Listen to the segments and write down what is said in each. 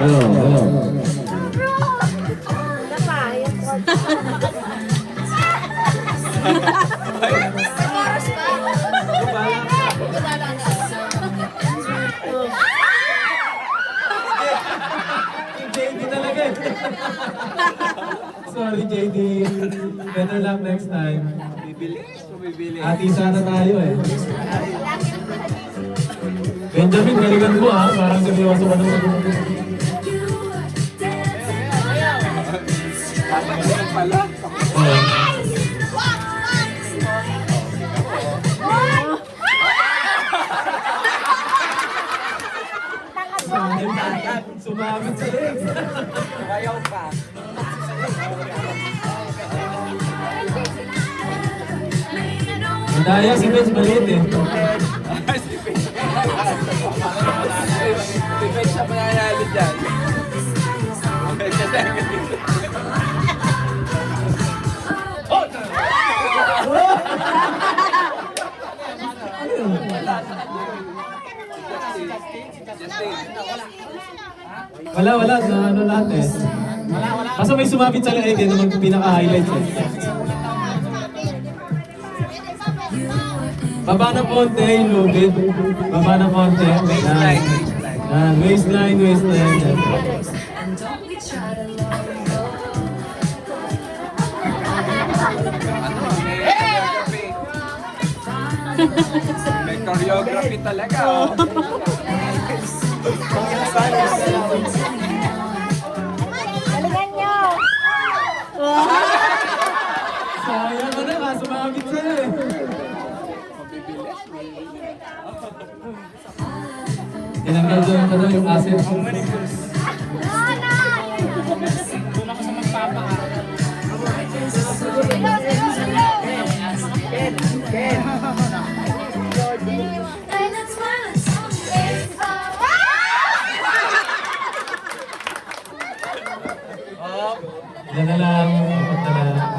Hello. JD talaga eh. Sorry JD. Better luck next time. Bibili. Ati sana tayo eh. Benjamin, galingan mo ha. Parang seryoso ka naman. Papagaling pala. Sumabit sa legs. Bayaw pa. Madaya si Benz maliit eh. Si Ben siya mananalo dyan. Wala. Na ano lahat eh. Basta may sumabit sa leeg eh. Naman pinaka-highlights eh. Baba na konti yung lubid. Baba na konti. Waistline. Waistline. May choreography talaga. Oh. Galingan nyo! Sayang ka na, sumabit sa'yo eh. Tinanggal doon ka daw yung asset. Yan na lang. Punta na lang.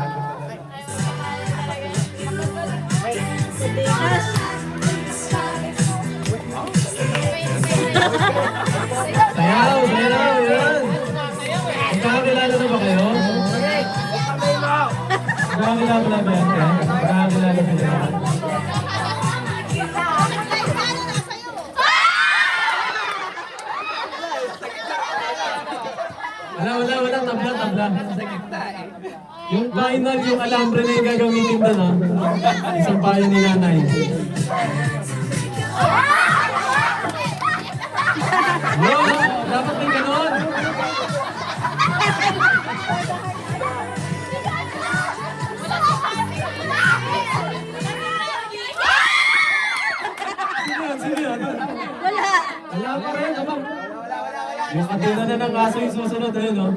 Sayaw, yan. Magkakakilala na ba kayo? Magkakakilala na ba yan? Magkakakilala na ba yan? Wala. Tabla. Yung final, yung alambre na yung gagamitin doon, ha? Isang bayan ni nanay. No, dapat may ganon. Sino yun? Wala pa rin, abang. Yung kadena na ng aso yung susunod, ayun, no?